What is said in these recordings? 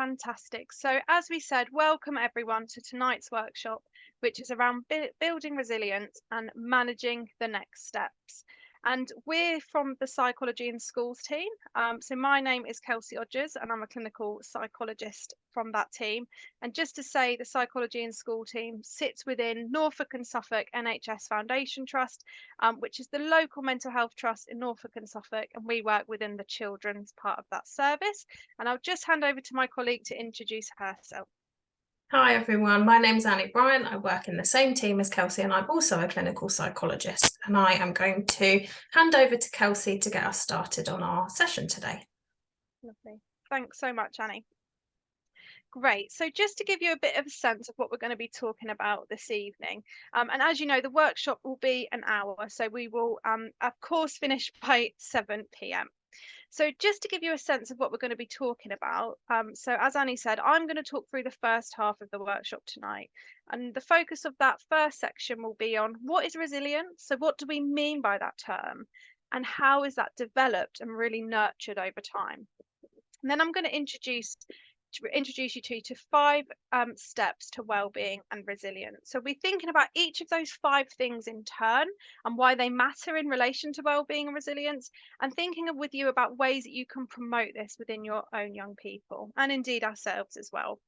Fantastic. So, as we said, welcome everyone to tonight's workshop, which is around building resilience and managing the next steps. And we're from the Psychology in Schools team. So, my name is Kelsey Odgers, and I'm a clinical psychologist from that team. And just to say, the Psychology in School team sits within Norfolk and Suffolk NHS Foundation Trust, which is the local mental health trust in Norfolk and Suffolk. And we work within the children's part of that service. And I'll just hand over to my colleague to introduce herself. Hi everyone, my name's Annie Bryant. I work in the same team as Kelsey and I'm also a clinical psychologist, and I am going to hand over to Kelsey to get us started on our session today. Lovely. Thanks so much, Annie. Great. So just to give you a bit of a sense of what we're going to be talking about this evening, and as you know, the workshop will be an hour, so we will, of course, finish by 7 p.m. So just to give you a sense of what we're going to be talking about, so as Annie said, I'm going to talk through the first half of the workshop tonight. And the focus of that first section will be on what is resilience? So what do we mean by that term? And how is that developed and really nurtured over time? And then I'm going to introduce you to 5 steps to well-being and resilience. So we're thinking about each of those 5 things in turn and why they matter in relation to well-being and resilience, and thinking with you about ways that you can promote this within your own young people and indeed ourselves as well.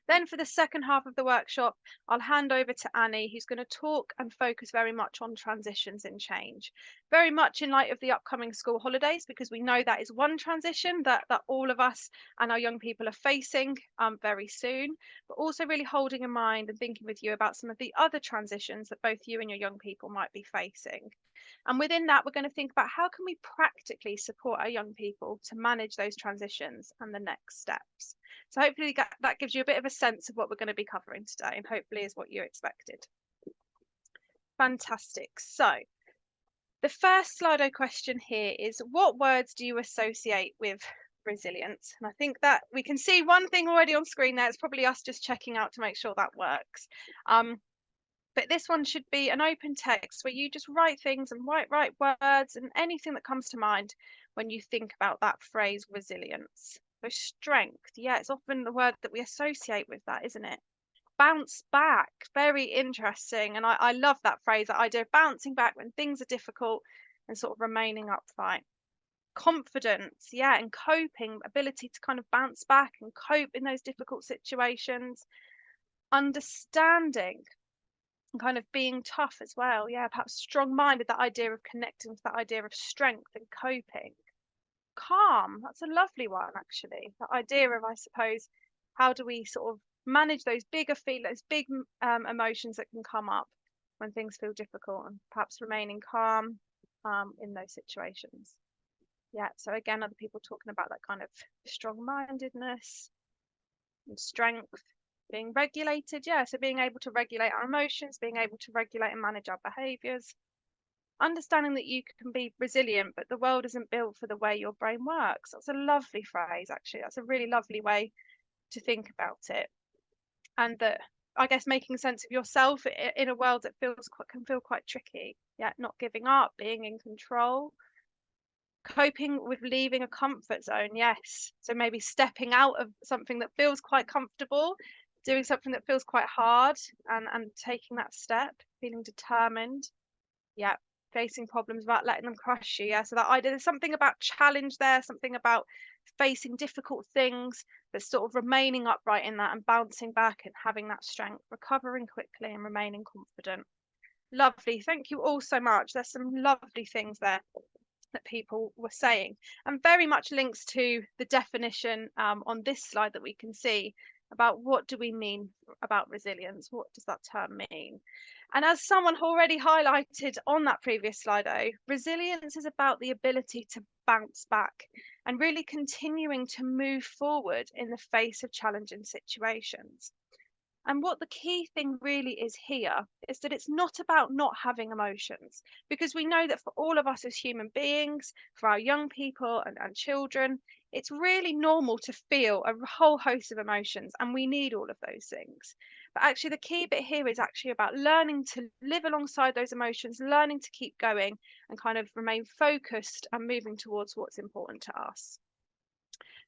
Then for the second half of the workshop, I'll hand over to Annie, who's going to talk and focus very much on transitions and change, very much in light of the upcoming school holidays, because we know that is one transition that all of us and our young people are facing very soon, but also really holding in mind and thinking with you about some of the other transitions that both you and your young people might be facing. And within that, we're going to think about how can we practically support our young people to manage those transitions and the next steps. So hopefully that gives you a bit of a sense of what we're going to be covering today, and hopefully is what you expected. Fantastic. So the first Slido question here is, what words do you associate with resilience? And I think that we can see one thing already on screen there. It's probably us just checking out to make sure that works. But this one should be an open text where you just write things and write words and anything that comes to mind when you think about that phrase resilience. So strength, yeah, it's often the word that we associate with that, isn't it? Bounce back, very interesting. And I love that phrase, that idea of bouncing back when things are difficult and sort of remaining upright. Confidence, yeah, and coping, ability to kind of bounce back and cope in those difficult situations. Understanding, and kind of being tough as well, yeah, perhaps strong-minded, that idea of connecting to that idea of strength and coping. Calm, that's a lovely one actually, that idea of, I suppose, how do we sort of manage those those big emotions that can come up when things feel difficult, and perhaps remaining calm in those situations. Yeah, so again, other people talking about that kind of strong-mindedness and strength, being regulated, yeah, so being able to regulate our emotions, being able to regulate and manage our behaviors, understanding that you can be resilient, but the world isn't built for the way your brain works. That's a lovely phrase, actually. That's a really lovely way to think about it. And that, I guess, making sense of yourself in a world that can feel quite tricky. Yeah, not giving up, being in control. Coping with leaving a comfort zone, yes. So maybe stepping out of something that feels quite comfortable, doing something that feels quite hard, and taking that step, feeling determined. Yeah, facing problems without letting them crush you. Yeah, so that idea, there's something about challenge there, something about facing difficult things, but sort of remaining upright in that and bouncing back and having that strength, recovering quickly and remaining confident. Lovely. Thank you all so much. There's some lovely things there that people were saying, and very much links to the definition on this slide that we can see about what do we mean about resilience, what does that term mean. And as someone already highlighted on that previous slide, resilience is about the ability to bounce back and really continuing to move forward in the face of challenging situations. And what the key thing really is here is that it's not about not having emotions, because we know that for all of us as human beings, for our young people and children, it's really normal to feel a whole host of emotions, and we need all of those things. But actually, the key bit here is actually about learning to live alongside those emotions, learning to keep going and kind of remain focused and moving towards what's important to us.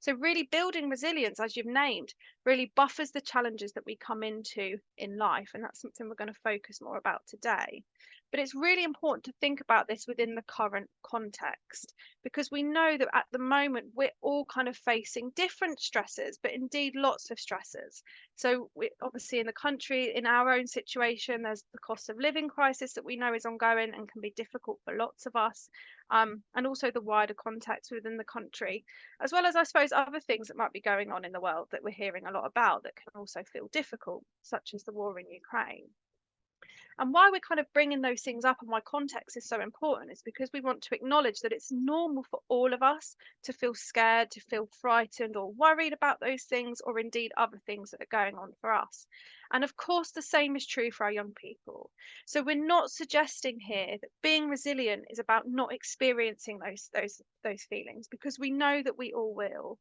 So really building resilience, as you've named, really buffers the challenges that we come into in life. And that's something we're going to focus more about today. But it's really important to think about this within the current context, because we know that at the moment we're all kind of facing different stresses, but indeed lots of stresses. So we obviously in the country, in our own situation, there's the cost of living crisis that we know is ongoing and can be difficult for lots of us, and also the wider context within the country, as well as I suppose other things that might be going on in the world that we're hearing a lot about that can also feel difficult, such as the war in Ukraine. And why we're kind of bringing those things up and why context is so important is because we want to acknowledge that it's normal for all of us to feel scared, to feel frightened or worried about those things, or indeed other things that are going on for us. And of course, the same is true for our young people. So we're not suggesting here that being resilient is about not experiencing those feelings, because we know that we all will.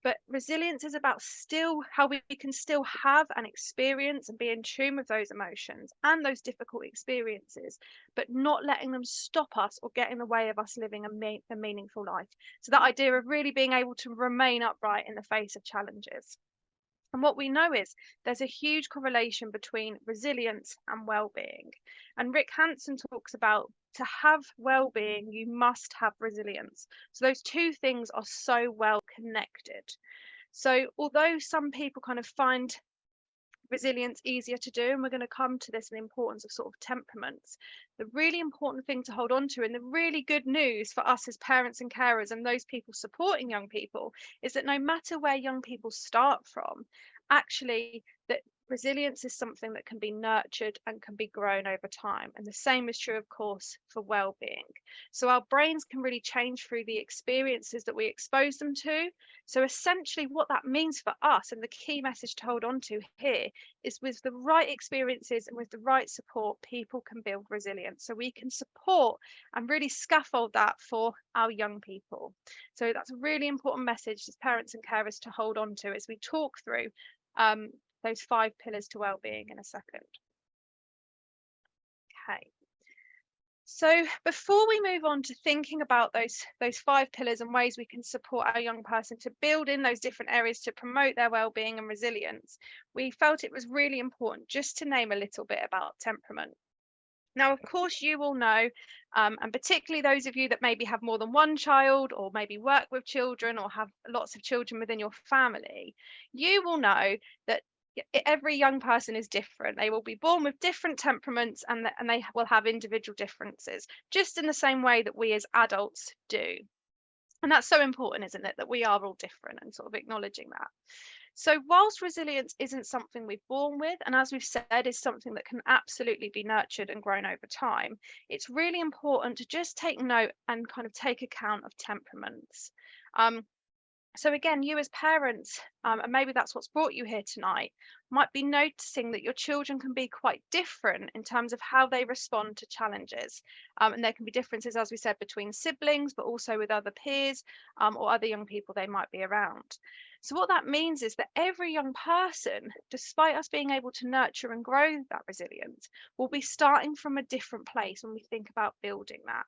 But resilience is about still how we can still have and experience and be in tune with those emotions and those difficult experiences, but not letting them stop us or get in the way of us living a meaningful life. So that idea of really being able to remain upright in the face of challenges. And what we know is there's a huge correlation between resilience and well-being. And Rick Hanson talks about to have well-being, you must have resilience. So those two things are so well connected. So although some people kind of find resilience easier to do, and we're going to come to this, and the importance of sort of temperaments, the really important thing to hold on to, and the really good news for us as parents and carers and those people supporting young people, is that no matter where young people start from, actually that resilience is something that can be nurtured and can be grown over time. And the same is true, of course, for well-being. So our brains can really change through the experiences that we expose them to. So essentially what that means for us, and the key message to hold on to here, is with the right experiences and with the right support, people can build resilience. So we can support and really scaffold that for our young people. So that's a really important message as parents and carers to hold on to as we talk through those 5 pillars to well-being in a second. Okay. So before we move on to thinking about those 5 pillars and ways we can support our young person to build in those different areas to promote their well-being and resilience, we felt it was really important just to name a little bit about temperament. Now, of course, you all know, and particularly those of you that maybe have more than one child or maybe work with children or have lots of children within your family, you will know that every young person is different. They will be born with different temperaments, and they will have individual differences, just in the same way that we as adults do. And that's so important, isn't it, that we are all different, and sort of acknowledging that. So whilst resilience isn't something we're born with, and as we've said, is something that can absolutely be nurtured and grown over time, it's really important to just take note and kind of take account of temperaments. So again, you as parents, and maybe that's what's brought you here tonight, might be noticing that your children can be quite different in terms of how they respond to challenges. And there can be differences, as we said, between siblings, but also with other peers, or other young people they might be around. So what that means is that every young person, despite us being able to nurture and grow that resilience, will be starting from a different place when we think about building that.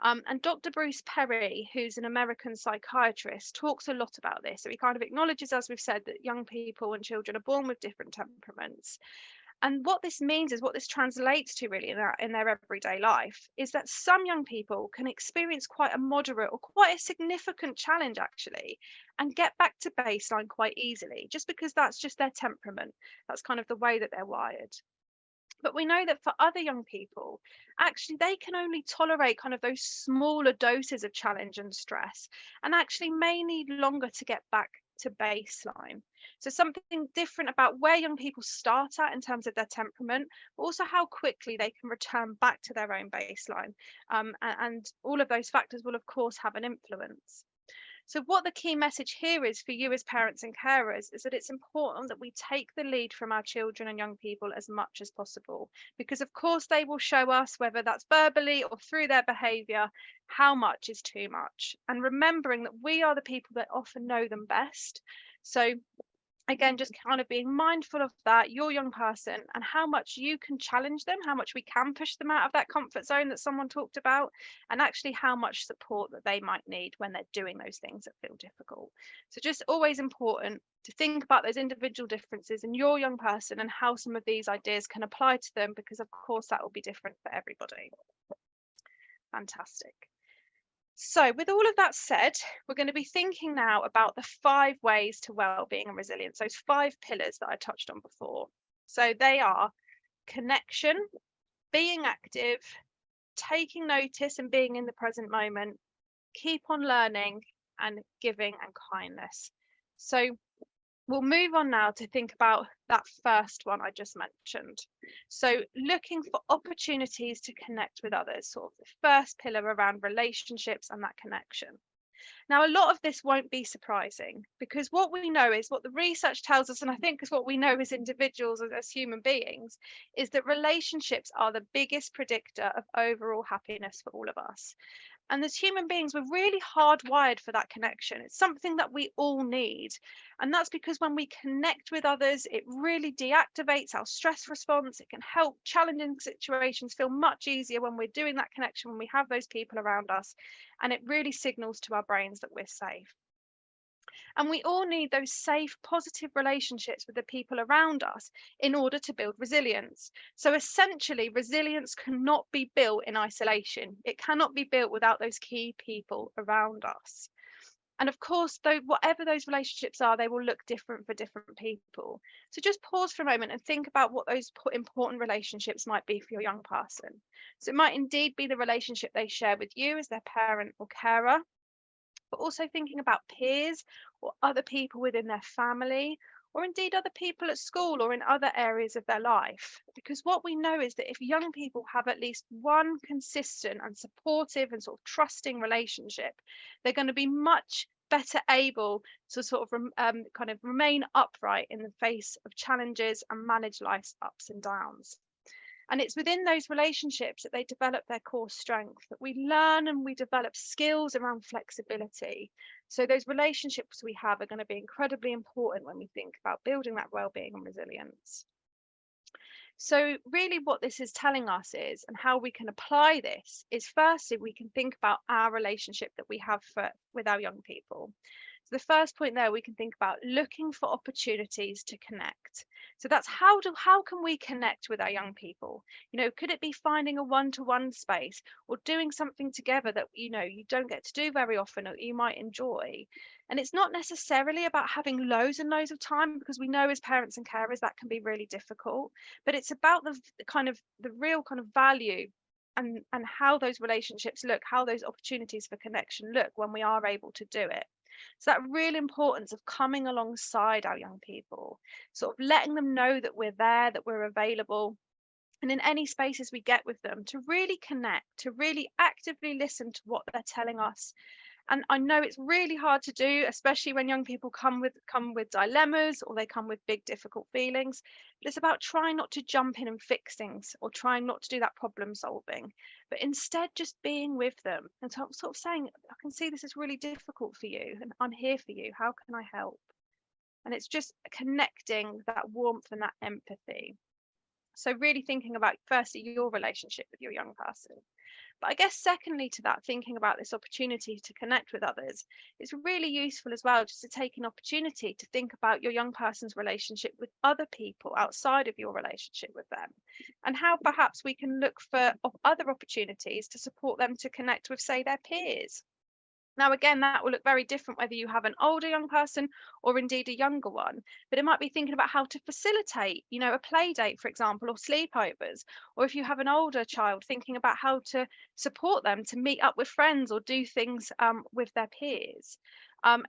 And Dr. Bruce Perry, who's an American psychiatrist, talks a lot about this. So he kind of acknowledges, as we've said, that young people and children are born with different temperaments. And what this means is what this translates to really in their everyday life is that some young people can experience quite a moderate or quite a significant challenge actually, and get back to baseline quite easily, just because that's just their temperament. That's kind of the way that they're wired. But we know that for other young people, actually, they can only tolerate kind of those smaller doses of challenge and stress, and actually may need longer to get back to baseline. So, something different about where young people start at in terms of their temperament, but also how quickly they can return back to their own baseline. And all of those factors will, of course, have an influence. So what the key message here is for you as parents and carers is that it's important that we take the lead from our children and young people as much as possible, because of course they will show us, whether that's verbally or through their behaviour, how much is too much. And remembering that we are the people that often know them best. So again, just kind of being mindful of that, your young person, and how much you can challenge them, how much we can push them out of that comfort zone that someone talked about, and actually how much support that they might need when they're doing those things that feel difficult. So just always important to think about those individual differences in your young person and how some of these ideas can apply to them, because of course that will be different for everybody. Fantastic. So, with all of that said, we're going to be thinking now about the 5 ways to well-being and resilience, those 5 pillars that I touched on before. So they are connection, being active, taking notice and being in the present moment, keep on learning, and giving and kindness. So we'll move on now to think about that first one I just mentioned. So looking for opportunities to connect with others, sort of the first pillar around relationships and that connection. Now, a lot of this won't be surprising, because what we know is what the research tells us, and I think is what we know as individuals, as human beings, is that relationships are the biggest predictor of overall happiness for all of us. And as human beings, we're really hardwired for that connection. It's something that we all need. And that's because when we connect with others, it really deactivates our stress response. It can help challenging situations feel much easier when we're doing that connection, when we have those people around us. And it really signals to our brains that we're safe. And we all need those safe, positive relationships with the people around us in order to build resilience. So essentially, resilience cannot be built in isolation. It cannot be built without those key people around us. And of course, though, whatever those relationships are, they will look different for different people. So just pause for a moment and think about what those important relationships might be for your young person. So it might indeed be the relationship they share with you as their parent or carer, but also thinking about peers or other people within their family, or indeed other people at school or in other areas of their life. Because what we know is that if young people have at least one consistent and supportive and sort of trusting relationship, they're going to be much better able to sort of kind of remain upright in the face of challenges and manage life's ups and downs. And it's within those relationships that they develop their core strength, that we learn and we develop skills around flexibility. So those relationships we have are going to be incredibly important when we think about building that well-being and resilience. So really what this is telling us is, and how we can apply this is, firstly, we can think about our relationship that we have with our young people. So the first point there, we can think about looking for opportunities to connect. So that's how can we connect with our young people? You know, could it be finding a one-to-one space, or doing something together that you don't get to do very often or you might enjoy? And it's not necessarily about having loads and loads of time, because we know as parents and carers that can be really difficult, but it's about the real kind of value and how those relationships look, how those opportunities for connection look when we are able to do it. So that real importance of coming alongside our young people, sort of letting them know that we're there, that we're available, and in any spaces we get with them, to really connect, to really actively listen to what they're telling us. And I know it's really hard to do, especially when young people come with dilemmas, or they come with big difficult feelings. But it's about trying not to jump in and fix things, or trying not to do that problem solving, but instead just being with them and sort of saying, I can see this is really difficult for you and I'm here for you. How can I help? And it's just connecting that warmth and that empathy. So really thinking about, firstly, your relationship with your young person. But I guess secondly to that, thinking about this opportunity to connect with others, it's really useful as well just to take an opportunity to think about your young person's relationship with other people outside of your relationship with them, and how perhaps we can look for other opportunities to support them to connect with, say, their peers. Now, again, that will look very different whether you have an older young person or indeed a younger one, but it might be thinking about how to facilitate, a play date, for example, or sleepovers. Or if you have an older child, thinking about how to support them to meet up with friends or do things with their peers.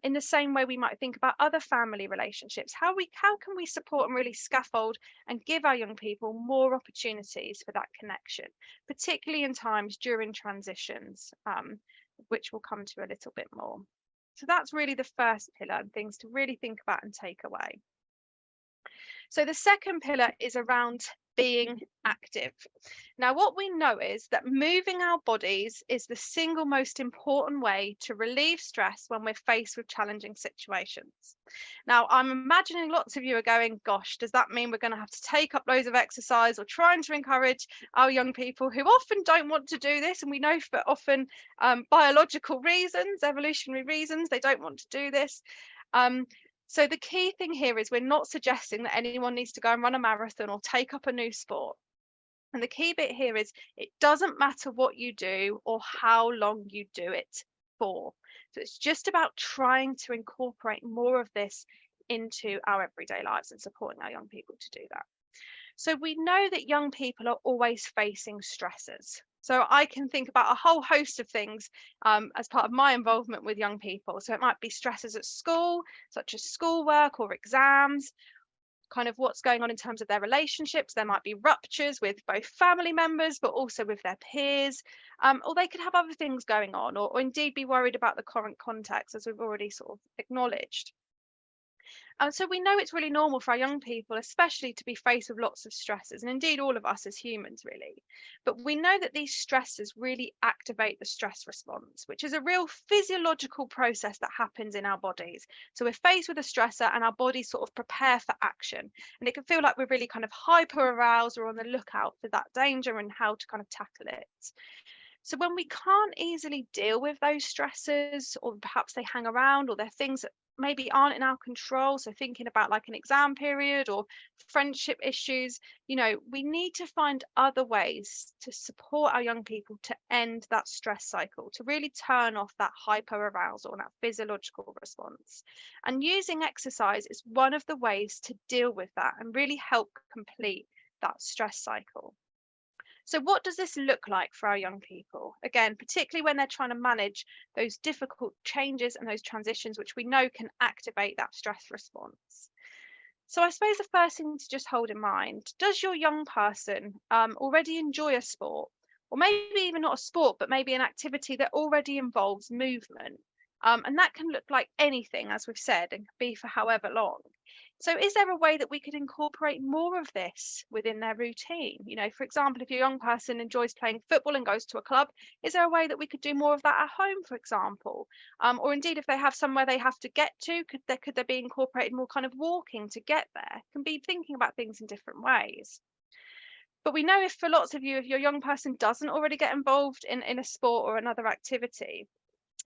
In the same way, we might think about other family relationships. How can we support and really scaffold and give our young people more opportunities for that connection, particularly in times during transitions, which we'll come to a little bit more. So that's really the first pillar, and things to really think about and take away. So the second pillar is around being active. Now, what we know is that moving our bodies is the single most important way to relieve stress when we're faced with challenging situations. Now, I'm imagining lots of you are going, gosh, does that mean we're going to have to take up loads of exercise, or trying to encourage our young people who often don't want to do this? And we know for often biological reasons, evolutionary reasons, they don't want to do this. So the key thing here is we're not suggesting that anyone needs to go and run a marathon or take up a new sport. And the key bit here is it doesn't matter what you do or how long you do it for. So it's just about trying to incorporate more of this into our everyday lives and supporting our young people to do that. So we know that young people are always facing stressors. So I can think about a whole host of things as part of my involvement with young people. So it might be stresses at school, such as schoolwork or exams, kind of what's going on in terms of their relationships. There might be ruptures with both family members, but also with their peers, or they could have other things going on, or indeed be worried about the current context, as we've already sort of acknowledged. So we know it's really normal for our young people, especially, to be faced with lots of stresses, and indeed all of us as humans, really. But we know that these stresses really activate the stress response, which is a real physiological process that happens in our bodies. So we're faced with a stressor and our bodies sort of prepare for action. And it can feel like we're really kind of hyper aroused or on the lookout for that danger and how to kind of tackle it. So when we can't easily deal with those stresses, or perhaps they hang around, or they're things that maybe aren't in our control, so thinking about like an exam period or friendship issues, we need to find other ways to support our young people to end that stress cycle, to really turn off that hyper arousal and that physiological response. And using exercise is one of the ways to deal with that and really help complete that stress cycle. So what does this look like for our young people? Again, particularly when they're trying to manage those difficult changes and those transitions, which we know can activate that stress response. So I suppose the first thing to just hold in mind, does your young person already enjoy a sport? Or maybe even not a sport, but maybe an activity that already involves movement. And that can look like anything, as we've said, and can be for however long. So is there a way that we could incorporate more of this within their routine? For example, if your young person enjoys playing football and goes to a club, is there a way that we could do more of that at home, for example? Or indeed, if they have somewhere they have to get to, could there be incorporated more kind of walking to get there? Can be thinking about things in different ways. But we know, if for lots of you, if your young person doesn't already get involved in a sport or another activity,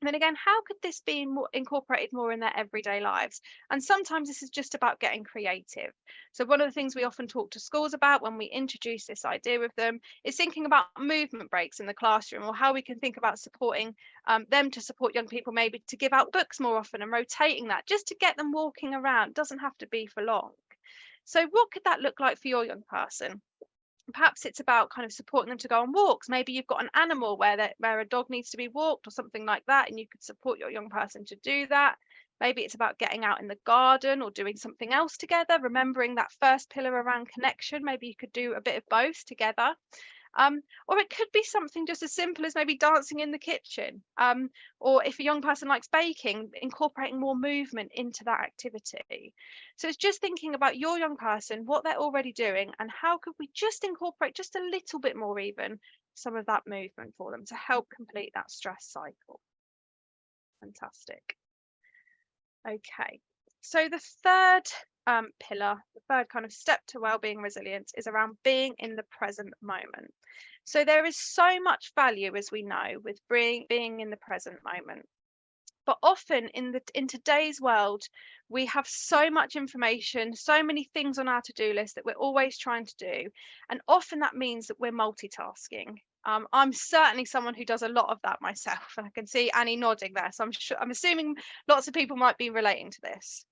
then again, how could this be incorporated more in their everyday lives? And sometimes this is just about getting creative. So one of the things we often talk to schools about when we introduce this idea with them is thinking about movement breaks in the classroom, or how we can think about supporting them to support young people, maybe to give out books more often and rotating that just to get them walking around. It doesn't have to be for long. So what could that look like for your young person? Perhaps it's about kind of supporting them to go on walks. Maybe you've got an animal where a dog needs to be walked or something like that, and you could support your young person to do that. Maybe it's about getting out in the garden or doing something else together, remembering that first pillar around connection. Maybe you could do a bit of both together. Or it could be something just as simple as maybe dancing in the kitchen. Or if a young person likes baking, incorporating more movement into that activity. So it's just thinking about your young person, what they're already doing, and how could we just incorporate just a little bit more, even some of that movement for them to help complete that stress cycle. Fantastic. Okay, so the third pillar, the third kind of step to wellbeing resilience, is around being in the present moment. So there is so much value, as we know, with being in the present moment. But often in today's world, we have so much information, so many things on our to-do list that we're always trying to do. And often that means that we're multitasking. I'm certainly someone who does a lot of that myself, and I can see Annie nodding there. So I'm assuming lots of people might be relating to this.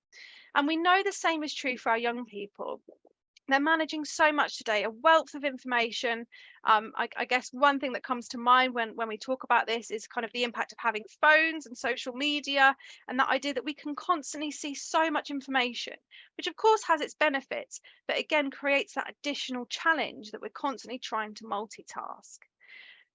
And we know the same is true for our young people. They're managing so much today, a wealth of information. I guess one thing that comes to mind when we talk about this is kind of the impact of having phones and social media, and that idea that we can constantly see so much information, which of course has its benefits, but again creates that additional challenge that we're constantly trying to multitask.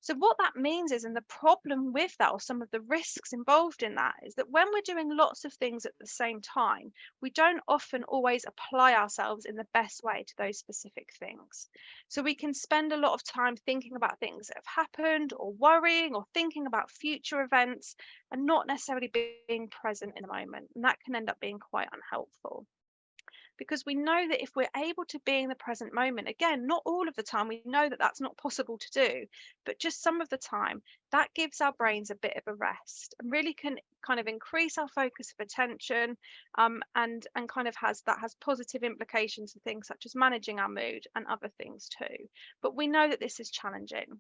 So what that means is, and the problem with that, or some of the risks involved in that, is that when we're doing lots of things at the same time, we don't often always apply ourselves in the best way to those specific things. So we can spend a lot of time thinking about things that have happened, or worrying, or thinking about future events, and not necessarily being present in the moment. And that can end up being quite unhelpful, because we know that if we're able to be in the present moment, again, not all of the time, we know that that's not possible to do, but just some of the time, that gives our brains a bit of a rest and really can kind of increase our focus of attention, and kind of has positive implications for things such as managing our mood and other things too. But we know that this is challenging.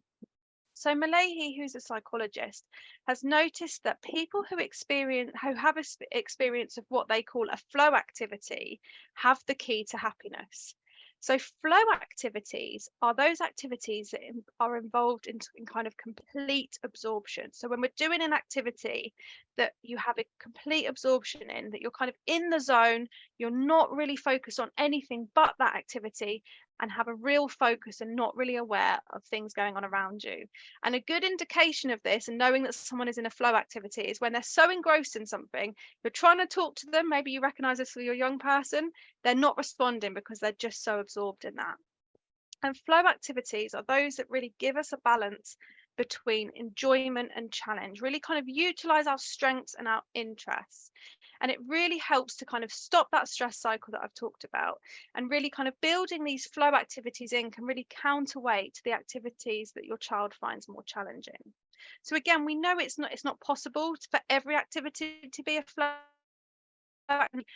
So Malahi, who's a psychologist, has noticed that people who have experience of what they call a flow activity have the key to happiness. So flow activities are those activities that are involved in kind of complete absorption. So when we're doing an activity that you have a complete absorption in, that you're kind of in the zone, you're not really focused on anything but that activity, and have a real focus and not really aware of things going on around you. And a good indication of this, and knowing that someone is in a flow activity, is when they're so engrossed in something, you're trying to talk to them, maybe you recognize this for your young person, they're not responding because they're just so absorbed in that. And flow activities are those that really give us a balance between enjoyment and challenge, really kind of utilize our strengths and our interests. And it really helps to kind of stop that stress cycle that I've talked about. And really kind of building these flow activities in can really counterweight the activities that your child finds more challenging. So again, we know it's not possible for every activity to be a flow activity.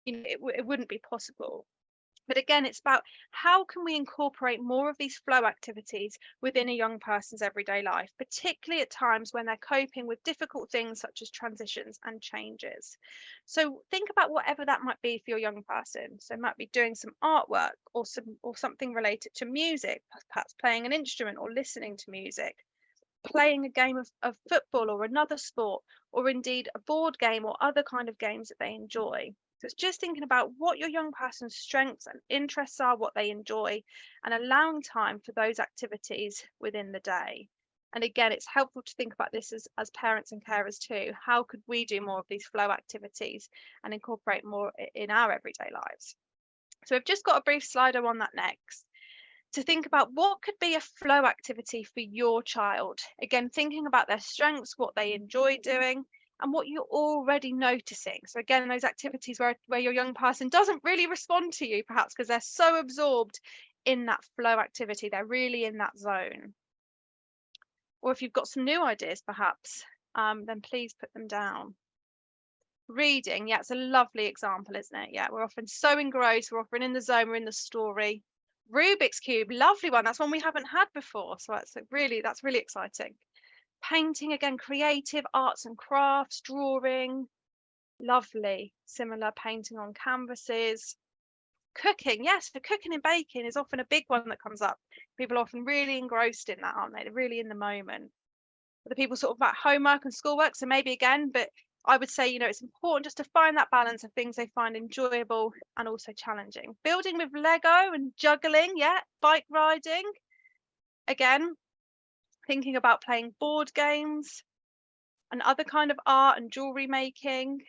It wouldn't be possible. But again, it's about how can we incorporate more of these flow activities within a young person's everyday life, particularly at times when they're coping with difficult things such as transitions and changes. So think about whatever that might be for your young person. So it might be doing some artwork, or something related to music, perhaps playing an instrument or listening to music, playing a game of football or another sport, or indeed a board game or other kind of games that they enjoy. So it's just thinking about what your young person's strengths and interests are, what they enjoy, and allowing time for those activities within the day. And again, it's helpful to think about this as parents and carers too. How could we do more of these flow activities and incorporate more in our everyday lives? So we've just got a brief slido on that next, to think about what could be a flow activity for your child. Again, thinking about their strengths, what they enjoy doing, and what you're already noticing. So again, those activities where your young person doesn't really respond to you, perhaps because they're so absorbed in that flow activity, they're really in that zone. Or if you've got some new ideas, perhaps, then please put them down. Reading, yeah, it's a lovely example, isn't it? Yeah, we're often so engrossed, we're often in the zone, we're in the story. Rubik's Cube, lovely one. That's one we haven't had before. So that's really exciting. Painting, again, creative arts and crafts, drawing, lovely. Similar, painting on canvases. Cooking, yes, for cooking and baking is often a big one that comes up. People are often really engrossed in that, aren't they? They're really in the moment. The people sort of about homework and schoolwork, so maybe again, but I would say, it's important just to find that balance of things they find enjoyable and also challenging. Building with Lego and juggling, yeah, bike riding. Again, thinking about playing board games and other kind of art and jewelry making.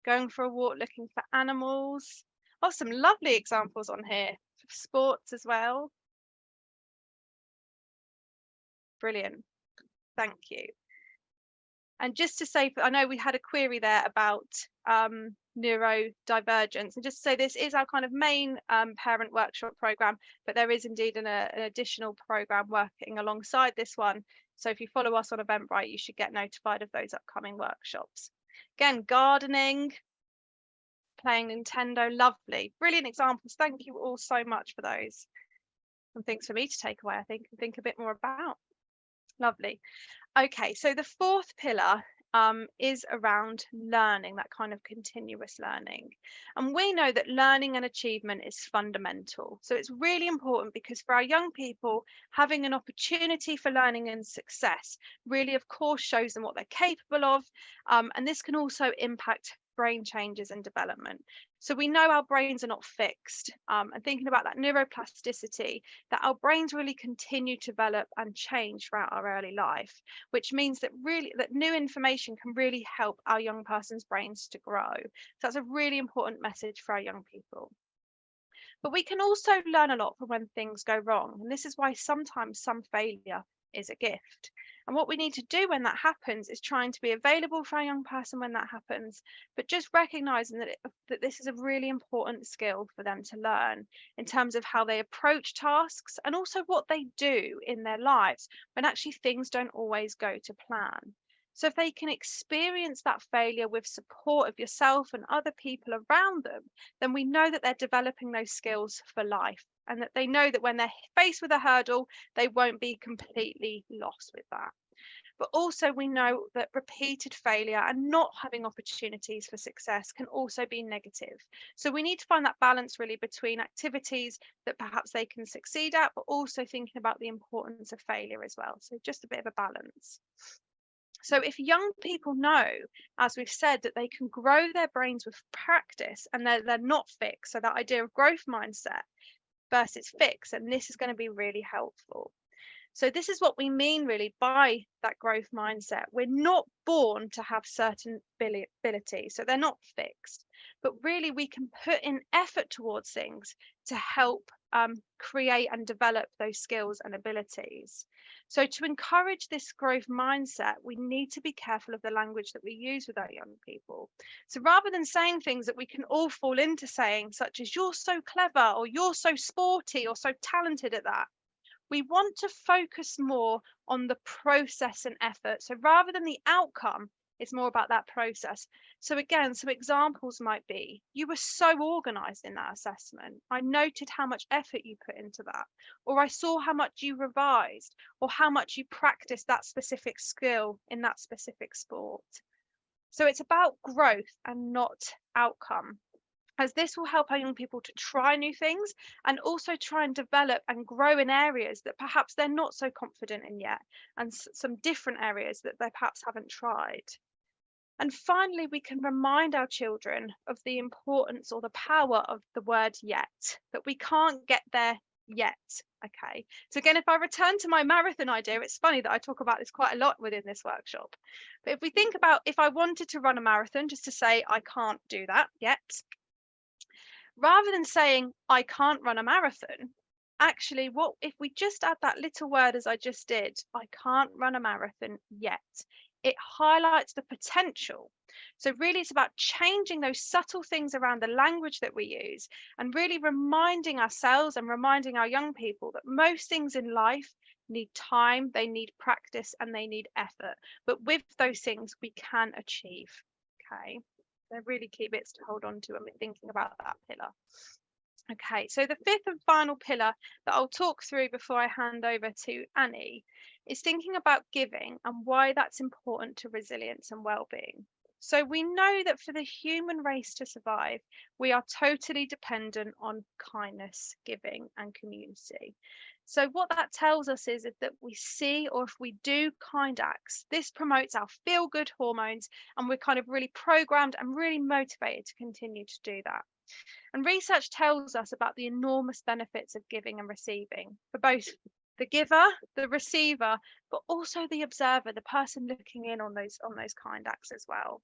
Going for a walk looking for animals. Oh, some lovely examples on here. Sports as well. Brilliant. Thank you. And just to say, I know we had a query there about neurodivergence, and just to say this is our kind of main parent workshop program, but there is indeed an additional program working alongside this one. So if you follow us on Eventbrite, you should get notified of those upcoming workshops. Again, gardening, playing Nintendo, lovely, brilliant examples. Thank you all so much for those. And things for me to take away, I think, and think a bit more about. Lovely. Okay, so the fourth pillar is around learning, that kind of continuous learning. And we know that learning and achievement is fundamental. So it's really important, because for our young people, having an opportunity for learning and success really, of course, shows them what they're capable of. And this can also impact brain changes and development. So we know our brains are not fixed. And thinking about that neuroplasticity, that our brains really continue to develop and change throughout our early life, which means that new information can really help our young person's brains to grow. So that's a really important message for our young people. But we can also learn a lot from when things go wrong. And this is why sometimes some failure is a gift. And what we need to do when that happens is trying to be available for a young person when that happens, but just recognizing that this is a really important skill for them to learn in terms of how they approach tasks and also what they do in their lives when actually things don't always go to plan. So if they can experience that failure with support of yourself and other people around them, then we know that they're developing those skills for life and that they know that when they're faced with a hurdle, they won't be completely lost with that. But also, we know that repeated failure and not having opportunities for success can also be negative. So, we need to find that balance really between activities that perhaps they can succeed at, but also thinking about the importance of failure as well. So, just a bit of a balance. So if young people know, as we've said, that they can grow their brains with practice and they're not fixed, so that idea of growth mindset versus fix, and this is going to be really helpful. So this is what we mean really by that growth mindset. We're not born to have certain abilities, so they're not fixed, but really we can put in effort towards things to help create and develop those skills and abilities. So to encourage this growth mindset, we need to be careful of the language that we use with our young people. So rather than saying things that we can all fall into saying, such as you're so clever or you're so sporty or so talented at that, we want to focus more on the process and effort. So rather than the outcome, it's more about that process. So again, some examples might be, you were so organized in that assessment. I noted how much effort you put into that, or I saw how much you revised, or how much you practiced that specific skill in that specific sport. So it's about growth and not outcome, as this will help our young people to try new things and also try and develop and grow in areas that perhaps they're not so confident in yet, and some different areas that they perhaps haven't tried. And finally, we can remind our children of the importance or the power of the word yet, that we can't get there yet. Okay. So again, if I return to my marathon idea, it's funny that I talk about this quite a lot within this workshop. But if we think about if I wanted to run a marathon, just to say I can't do that yet, rather than saying I can't run a marathon, actually what if we just add that little word as I just did, I can't run a marathon yet, it highlights the potential. So really it's about changing those subtle things around the language that we use and really reminding ourselves and reminding our young people that most things in life need time, they need practice, and they need effort, but with those things we can achieve. Okay, they're really key bits to hold on to when we're thinking about that pillar. Okay, so the fifth and final pillar that I'll talk through before I hand over to Annie is thinking about giving and why that's important to resilience and well-being. So we know that for the human race to survive, we are totally dependent on kindness, giving, and community. So what that tells us is if that we see or if we do kind acts, this promotes our feel-good hormones and we're kind of really programmed and really motivated to continue to do that. And research tells us about the enormous benefits of giving and receiving for both the giver, the receiver, but also the observer, the person looking in on those kind acts as well.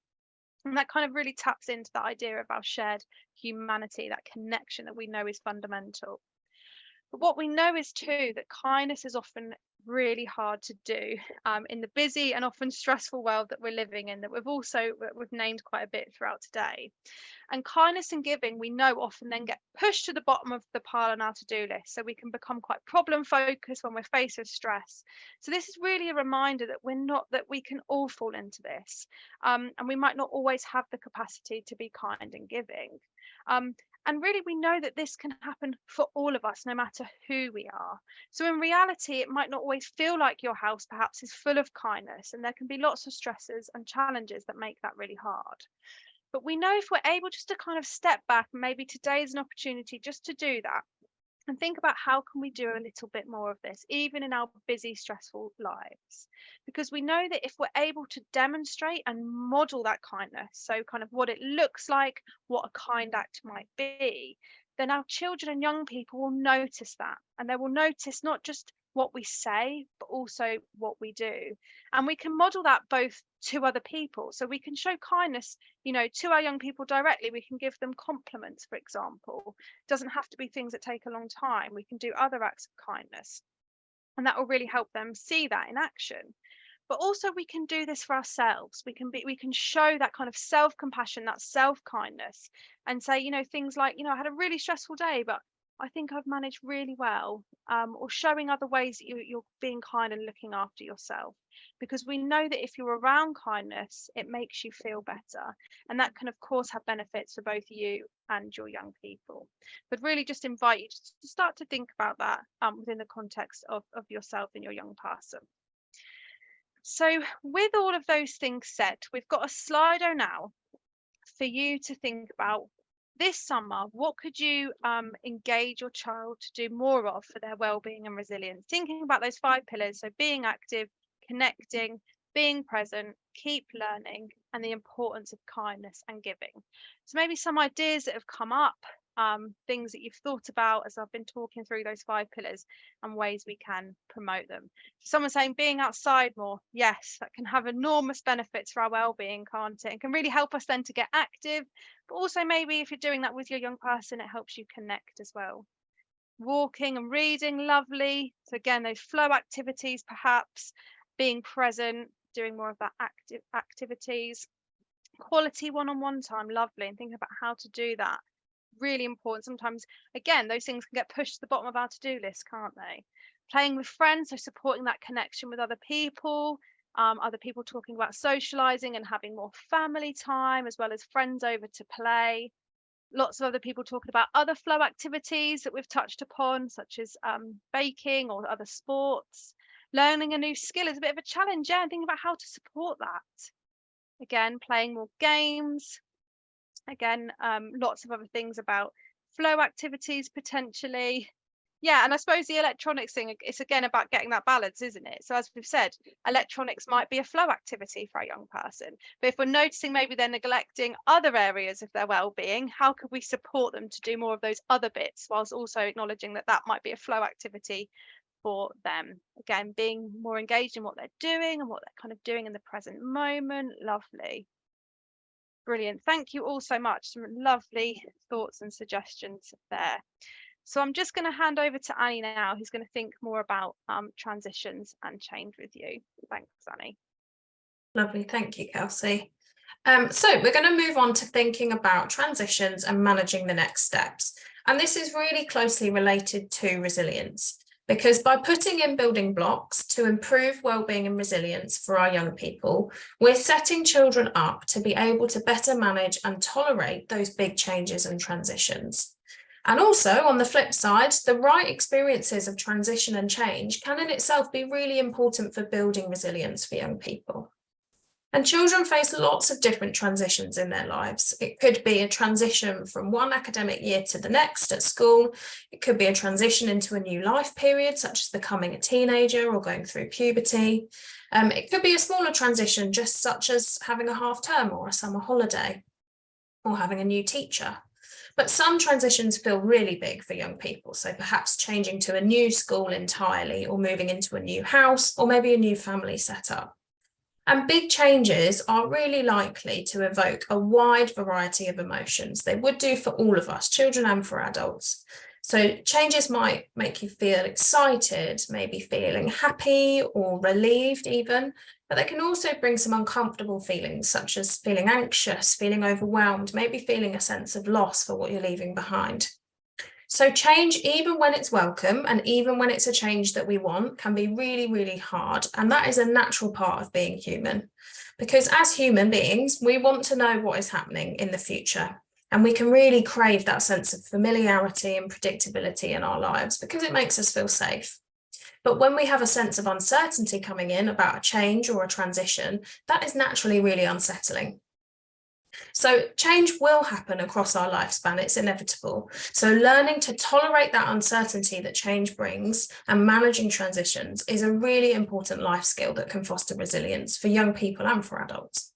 And that kind of really taps into the idea of our shared humanity, that connection that we know is fundamental. But what we know is too that kindness is often really hard to do in the busy and often stressful world that we're living in, that we've named quite a bit throughout today. And kindness and giving, we know, often then get pushed to the bottom of the pile on our to-do list. So we can become quite problem focused when we're faced with stress. So this is really a reminder that we can all fall into this. And we might not always have the capacity to be kind and giving. And really, we know that this can happen for all of us, no matter who we are. So in reality, it might not always feel like your house perhaps is full of kindness, and there can be lots of stresses and challenges that make that really hard. But we know if we're able just to kind of step back, maybe today is an opportunity just to do that and think about how can we do a little bit more of this, even in our busy, stressful lives. Because we know that if we're able to demonstrate and model that kindness, so kind of what it looks like, what a kind act might be, then our children and young people will notice that. And they will notice not just what we say, but also what we do. And we can model that both to other people. So we can show kindness, to our young people directly. We can give them compliments, for example. Doesn't have to be things that take a long time. We can do other acts of kindness, and that will really help them see that in action. But also we can do this for ourselves. We can show that kind of self-compassion, that self-kindness, and say, things like, I had a really stressful day, but I think I've managed really well. Or showing other ways that you're being kind and looking after yourself, because we know that if you're around kindness, it makes you feel better, and that can of course have benefits for both you and your young people. But really just invite you to start to think about that within the context of yourself and your young person. So with all of those things said, we've got a Slido now for you to think about this summer. What could you engage your child to do more of for their well-being and resilience? Thinking about those 5 pillars, so being active, connecting, being present, keep learning, and the importance of kindness and giving. So maybe some ideas that have come up, things that you've thought about as I've been talking through those 5 pillars, and ways we can promote them. Someone saying being outside more. Yes, that can have enormous benefits for our well-being, can't it? It can really help us then to get active, but also maybe if you're doing that with your young person, it helps you connect as well. Walking and reading, lovely. So again, those flow activities, perhaps being present, doing more of that active activities. Quality one-on-one time, lovely, and thinking about how to do that, really important. Sometimes, again, those things can get pushed to the bottom of our to-do list, can't they? Playing with friends, so supporting that connection with other people talking about socializing and having more family time, as well as friends over to play. Lots of other people talking about other flow activities that we've touched upon, such as baking or other sports. Learning a new skill is a bit of a challenge, and thinking about how to support that. Again, playing more games. Again, lots of other things about flow activities potentially. Yeah, and I suppose the electronics thing, it's again about getting that balance, isn't it? So as we've said, electronics might be a flow activity for a young person, but if we're noticing maybe they're neglecting other areas of their well-being, how could we support them to do more of those other bits, whilst also acknowledging that that might be a flow activity for them? Again, being more engaged in what they're doing and what they're kind of doing in the present moment. Lovely. Brilliant. Thank you all so much. Some lovely thoughts and suggestions there. So I'm just going to hand over to Annie now, who's going to think more about transitions and change with you. Thanks, Annie. Lovely. Thank you, Kelsey. So we're going to move on to thinking about transitions and managing the next steps. And this is really closely related to resilience, because by putting in building blocks to improve well-being and resilience for our young people, we're setting children up to be able to better manage and tolerate those big changes and transitions. And also, on the flip side, the right experiences of transition and change can in itself be really important for building resilience for young people. And children face lots of different transitions in their lives. It could be a transition from one academic year to the next at school. It could be a transition into a new life period, such as becoming a teenager or going through puberty. It could be a smaller transition, just such as having a half term or a summer holiday, or having a new teacher. But some transitions feel really big for young people. So perhaps changing to a new school entirely, or moving into a new house, or maybe a new family setup. And big changes are really likely to evoke a wide variety of emotions. They would do for all of us, children and for adults. So changes might make you feel excited, maybe feeling happy or relieved even, but they can also bring some uncomfortable feelings, such as feeling anxious, feeling overwhelmed, maybe feeling a sense of loss for what you're leaving behind. So change, even when it's welcome and even when it's a change that we want, can be really, really hard. And that is a natural part of being human, because as human beings, we want to know what is happening in the future. And we can really crave that sense of familiarity and predictability in our lives because it makes us feel safe. But when we have a sense of uncertainty coming in about a change or a transition, that is naturally really unsettling. So change will happen across our lifespan, it's inevitable. So learning to tolerate that uncertainty that change brings and managing transitions is a really important life skill that can foster resilience for young people and for adults.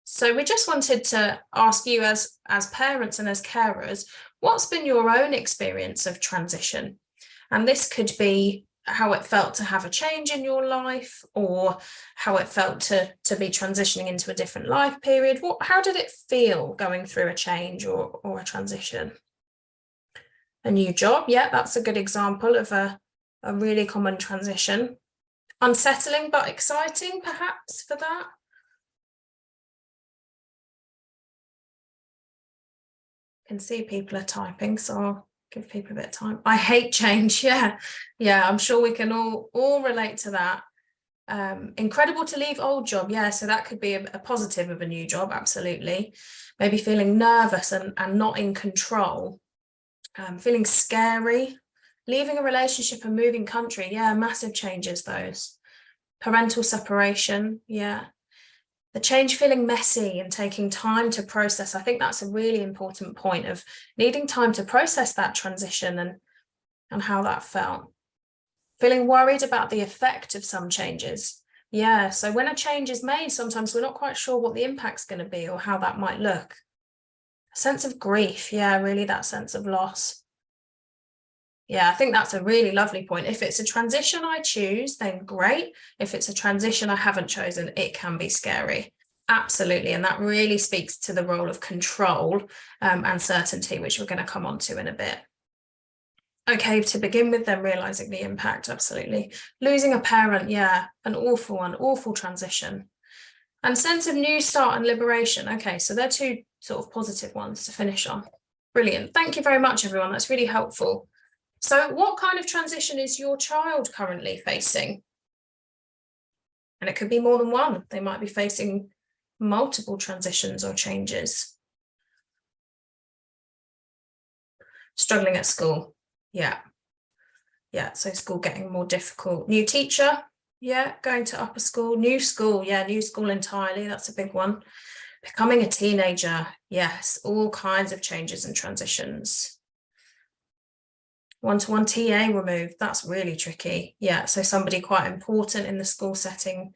So we just wanted to ask you as parents and as carers, what's been your own experience of transition? And this could be how it felt to have a change in your life, or how it felt to be transitioning into a different life period. How did it feel going through a change or a transition? A new job, yeah, that's a good example of a really common transition. Unsettling but exciting, perhaps, for that. I can see people are typing, so I'll give people a bit of time. I hate change. Yeah, I'm sure we can all relate to that. Incredible to leave old job. Yeah, so that could be a positive of a new job. Absolutely. Maybe feeling nervous and not in control. Feeling scary. Leaving a relationship and moving country. Yeah, massive changes, those. Parental separation. Yeah. The change feeling messy and taking time to process. I think that's a really important point of needing time to process that transition and how that felt. Feeling worried about the effect of some changes. Yeah, so when a change is made, sometimes we're not quite sure what the impact's going to be or how that might look. A sense of grief. Yeah, really that sense of loss. Yeah, I think that's a really lovely point. If it's a transition I choose, then great. If it's a transition I haven't chosen, it can be scary. Absolutely. And that really speaks to the role of control and certainty, which we're going to come on to in a bit. Okay, to begin with, then realizing the impact. Absolutely. Losing a parent. Yeah, an awful transition. And sense of new start and liberation. Okay, so they're two sort of positive ones to finish on. Brilliant. Thank you very much, everyone. That's really helpful. So what kind of transition is your child currently facing? And it could be more than one. They might be facing multiple transitions or changes. Struggling at school. Yeah, so school getting more difficult. New teacher. Yeah, going to upper school. New school. Yeah, new school entirely. That's a big one. Becoming a teenager. Yes, all kinds of changes and transitions. One-to-one TA removed. That's really tricky. Yeah, so somebody quite important in the school setting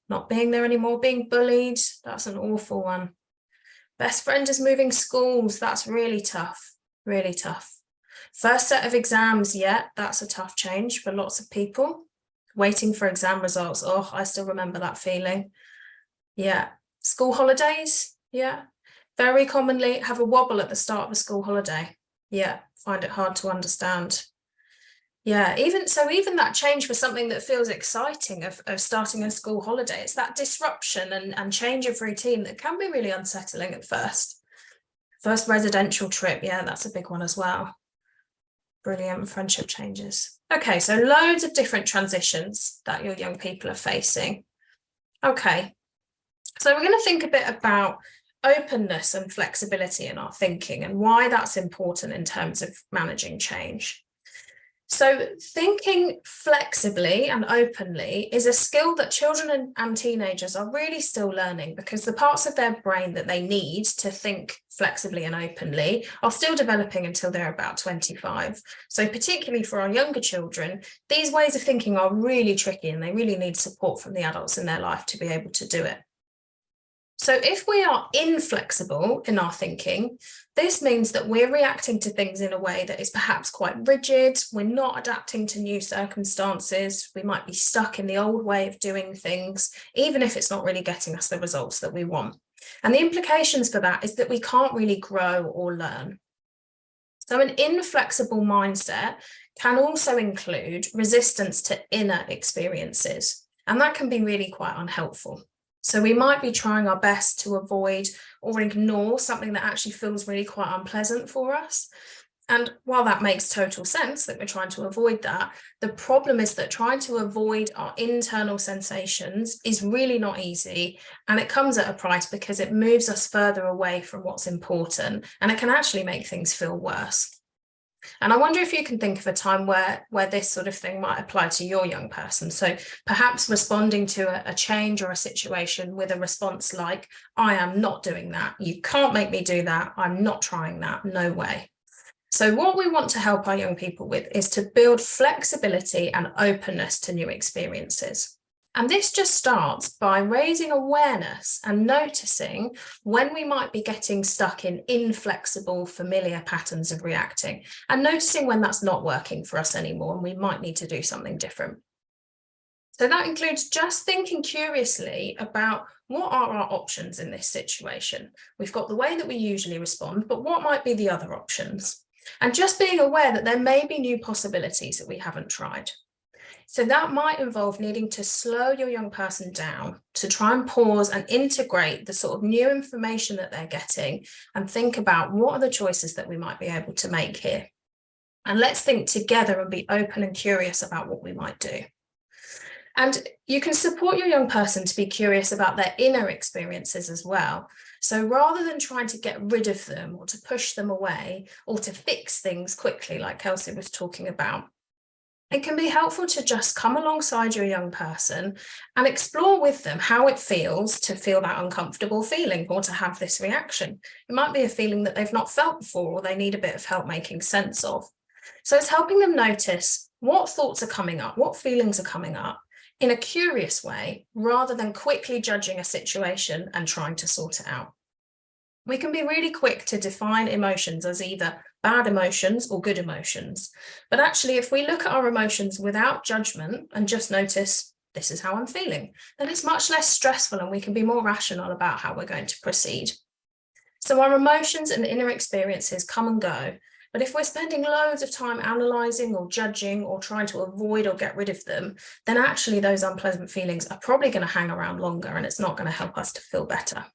not being there anymore, being bullied. That's an awful one. Best friend is moving schools. That's really tough, really tough. First set of exams, yeah, that's a tough change for lots of people. Waiting for exam results. Oh, I still remember that feeling. Yeah. School holidays, yeah. Very commonly have a wobble at the start of a school holiday. Yeah, find it hard to understand. Yeah, even that change for something that feels exciting of starting a school holiday, it's that disruption and change of routine that can be really unsettling at first. First residential trip, yeah, that's a big one as well. Brilliant. Friendship changes. Okay, so loads of different transitions that your young people are facing. Okay, so we're going to think a bit about openness and flexibility in our thinking and why that's important in terms of managing change. So thinking flexibly and openly is a skill that children and teenagers are really still learning, because the parts of their brain that they need to think flexibly and openly are still developing until they're about 25. So particularly for our younger children, these ways of thinking are really tricky and they really need support from the adults in their life to be able to do it. So if we are inflexible in our thinking, this means that we're reacting to things in a way that is perhaps quite rigid. We're not adapting to new circumstances. We might be stuck in the old way of doing things, even if it's not really getting us the results that we want. And the implications for that is that we can't really grow or learn. So an inflexible mindset can also include resistance to inner experiences, and that can be really quite unhelpful. So we might be trying our best to avoid or ignore something that actually feels really quite unpleasant for us. And while that makes total sense that we're trying to avoid that, the problem is that trying to avoid our internal sensations is really not easy, and it comes at a price because it moves us further away from what's important, and it can actually make things feel worse. And I wonder if you can think of a time where this sort of thing might apply to your young person. So perhaps responding to a change or a situation with a response like, I am not doing that. You can't make me do that. I'm not trying that. No way. So what we want to help our young people with is to build flexibility and openness to new experiences. And this just starts by raising awareness and noticing when we might be getting stuck in inflexible, familiar patterns of reacting, and noticing when that's not working for us anymore and we might need to do something different. So that includes just thinking curiously about what are our options in this situation. We've got the way that we usually respond, but what might be the other options? And just being aware that there may be new possibilities that we haven't tried. So that might involve needing to slow your young person down to try and pause and integrate the sort of new information that they're getting and think about what are the choices that we might be able to make here. And let's think together and be open and curious about what we might do. And you can support your young person to be curious about their inner experiences as well. So rather than trying to get rid of them or to push them away or to fix things quickly, like Kelsey was talking about, it can be helpful to just come alongside your young person and explore with them how it feels to feel that uncomfortable feeling or to have this reaction. It might be a feeling that they've not felt before or they need a bit of help making sense of. So it's helping them notice what thoughts are coming up, what feelings are coming up in a curious way, rather than quickly judging a situation and trying to sort it out. We can be really quick to define emotions as either bad emotions or good emotions. But actually, if we look at our emotions without judgment and just notice, this is how I'm feeling, then it's much less stressful and we can be more rational about how we're going to proceed. So our emotions and inner experiences come and go. But if we're spending loads of time analysing or judging or trying to avoid or get rid of them, then actually those unpleasant feelings are probably going to hang around longer and it's not going to help us to feel better.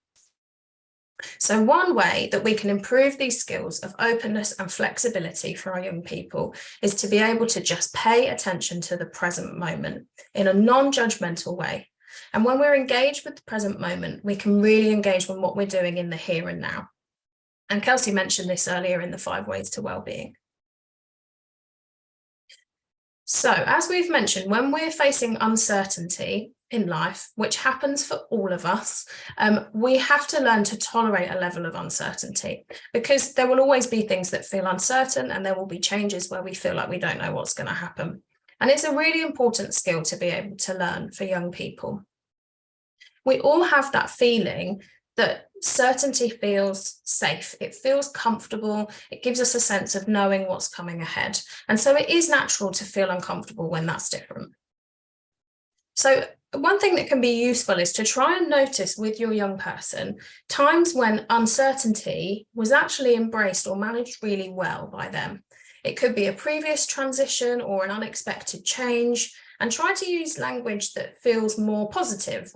So one way that we can improve these skills of openness and flexibility for our young people is to be able to just pay attention to the present moment in a non-judgmental way. And when we're engaged with the present moment, we can really engage with what we're doing in the here and now. And Kelsey mentioned this earlier in the 5 ways to well-being. So as we've mentioned, when we're facing uncertainty in life, which happens for all of us, we have to learn to tolerate a level of uncertainty, because there will always be things that feel uncertain and there will be changes where we feel like we don't know what's going to happen. And it's a really important skill to be able to learn for young people. We all have that feeling that certainty feels safe, it feels comfortable, it gives us a sense of knowing what's coming ahead. And so it is natural to feel uncomfortable when that's different. So one thing that can be useful is to try and notice with your young person times when uncertainty was actually embraced or managed really well by them. It could be a previous transition or an unexpected change, and try to use language that feels more positive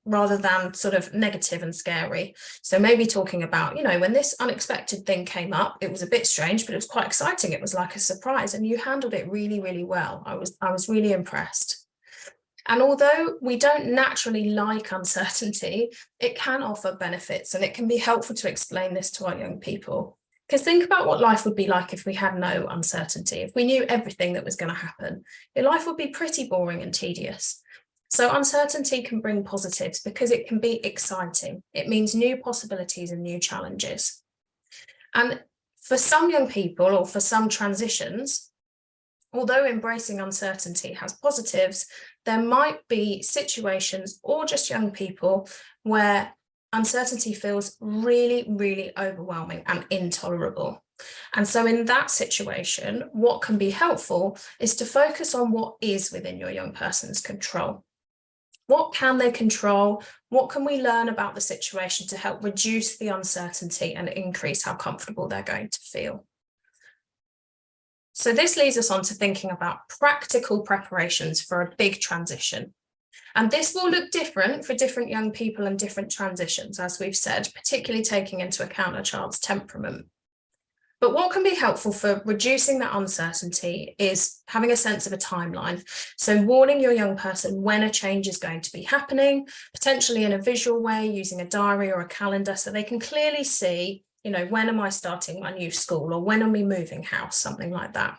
rather than sort of negative and scary. So maybe talking about, when this unexpected thing came up, it was a bit strange, but it was quite exciting. It was like a surprise and you handled it really, really well. I was really impressed. And although we don't naturally like uncertainty, it can offer benefits and it can be helpful to explain this to our young people. Because think about what life would be like if we had no uncertainty. If we knew everything that was going to happen, your life would be pretty boring and tedious. So uncertainty can bring positives because it can be exciting. It means new possibilities and new challenges. And for some young people or for some transitions, although embracing uncertainty has positives, there might be situations or just young people where uncertainty feels really, really overwhelming and intolerable. And so in that situation, what can be helpful is to focus on what is within your young person's control. What can they control? What can we learn about the situation to help reduce the uncertainty and increase how comfortable they're going to feel? So this leads us on to thinking about practical preparations for a big transition. And this will look different for different young people and different transitions, as we've said, particularly taking into account a child's temperament. But what can be helpful for reducing that uncertainty is having a sense of a timeline. So warning your young person when a change is going to be happening, potentially in a visual way, using a diary or a calendar so they can clearly see You know, when am I starting my new school, or when are we moving house, something like that.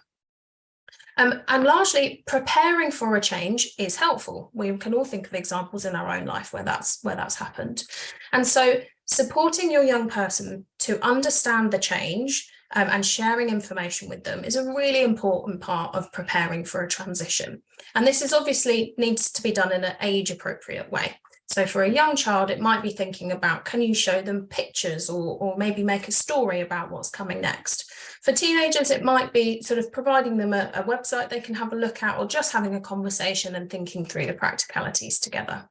And largely preparing for a change is helpful. We can all think of examples in our own life where that's happened. And so supporting your young person to understand the change and sharing information with them is a really important part of preparing for a transition. And this is obviously needs to be done in an age appropriate way. So for a young child, it might be thinking about, can you show them pictures or maybe make a story about what's coming next? For teenagers, it might be sort of providing them a website they can have a look at, or just having a conversation and thinking through the practicalities together.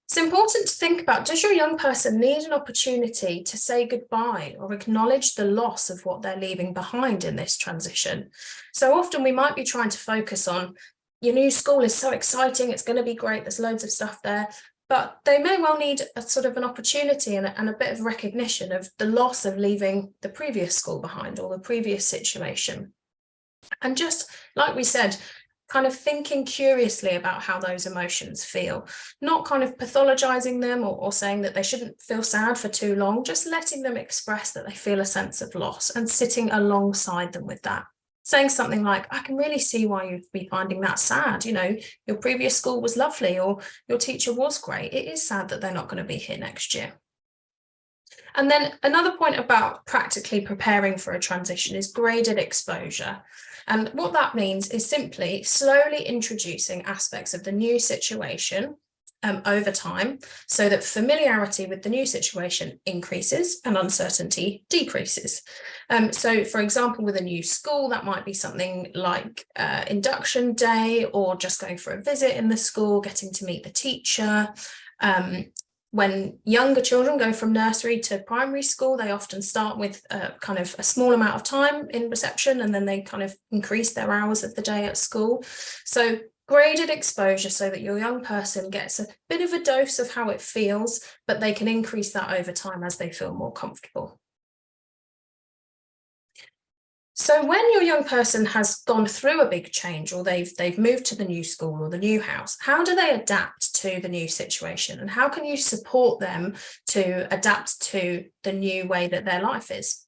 It's important to think about, does your young person need an opportunity to say goodbye or acknowledge the loss of what they're leaving behind in this transition? So often we might be trying to focus on, your new school is so exciting, it's going to be great, there's loads of stuff there, but they may well need a sort of an opportunity and a bit of recognition of the loss of leaving the previous school behind, or the previous situation. And just like we said, kind of thinking curiously about how those emotions feel, not kind of pathologizing them or saying that they shouldn't feel sad for too long, just letting them express that they feel a sense of loss and sitting alongside them with that. Saying something like, I can really see why you'd be finding that sad. You know, your previous school was lovely, or your teacher was great. It is sad that they're not going to be here next year. And then another point about practically preparing for a transition is graded exposure. And what that means is simply slowly introducing aspects of the new situation over time, so that familiarity with the new situation increases and uncertainty decreases. So for example, with a new school, that might be something like induction day, or just going for a visit in the school, getting to meet the teacher. When younger children go from nursery to primary school, they often start with kind of a small amount of time in reception, and then they kind of increase their hours of the day at school. So graded exposure, so that your young person gets a bit of a dose of how it feels, but they can increase that over time as they feel more comfortable. So when your young person has gone through a big change, or they've moved to the new school or the new house, how do they adapt to the new situation? And how can you support them to adapt to the new way that their life is?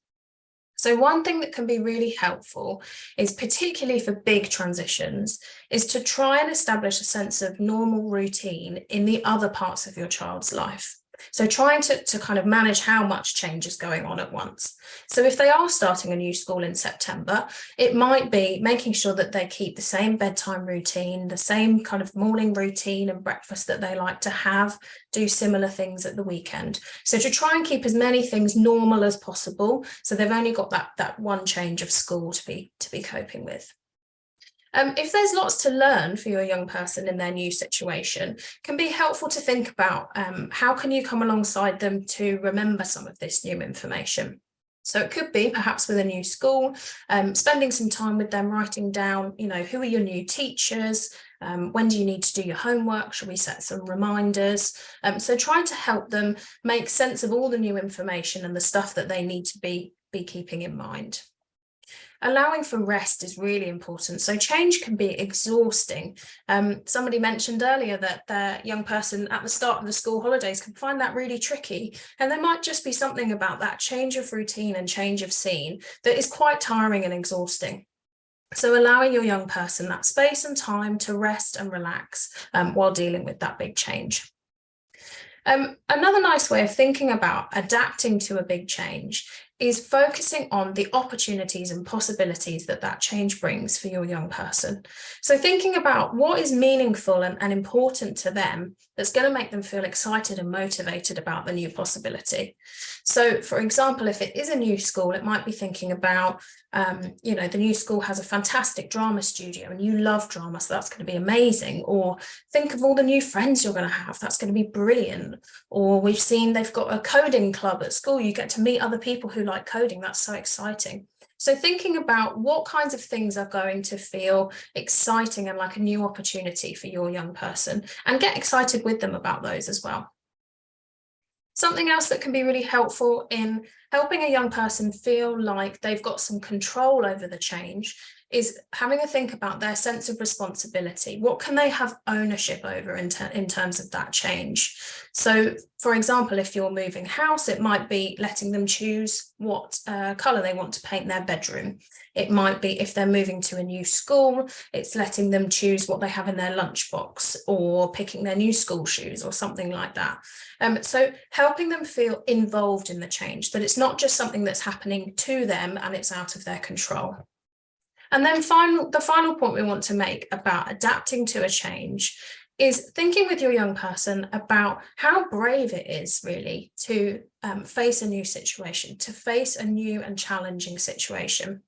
So one thing that can be really helpful is, particularly for big transitions, is to try and establish a sense of normal routine in the other parts of your child's life. So trying to kind of manage how much change is going on at once. So if they are starting a new school in September, it might be making sure that they keep the same bedtime routine, the same kind of morning routine and breakfast that they like to have, do similar things at the weekend. So to try and keep as many things normal as possible, so they've only got that one change of school to be coping with. If there's lots to learn for your young person in their new situation, it can be helpful to think about how can you come alongside them to remember some of this new information. So it could be perhaps with a new school, spending some time with them, writing down, you know, who are your new teachers? When do you need to do your homework? Should we set some reminders? So trying to help them make sense of all the new information and the stuff that they need to be keeping in mind. Allowing for rest is really important. So change can be exhausting. Somebody mentioned earlier that their young person at the start of the school holidays can find that really tricky. And there might just be something about that change of routine and change of scene that is quite tiring and exhausting. So allowing your young person that space and time to rest and relax while dealing with that big change. Another nice way of thinking about adapting to a big change is focusing on the opportunities and possibilities that change brings for your young person. So thinking about what is meaningful and important to them that's going to make them feel excited and motivated about the new possibility. So for example, if it is a new school, it might be thinking about, you know, the new school has a fantastic drama studio and you love drama, so that's going to be amazing. Or think of all the new friends you're going to have, that's going to be brilliant. Or we've seen they've got a coding club at school, you get to meet other people who like coding, that's so exciting. So thinking about what kinds of things are going to feel exciting and like a new opportunity for your young person, and get excited with them about those as well. Something else that can be really helpful in Helping a young person feel like they've got some control over the change is having a think about their sense of responsibility. What can they have ownership over in terms of that change? So, for example, if you're moving house, it might be letting them choose what colour they want to paint their bedroom. It might be if they're moving to a new school, it's letting them choose what they have in their lunchbox or picking their new school shoes or something like that. So helping them feel involved in the change, that it's not just something that's happening to them and it's out of their control. And then the final point we want to make about adapting to a change is thinking with your young person about how brave it is really to face a new situation, to face a new and challenging situation,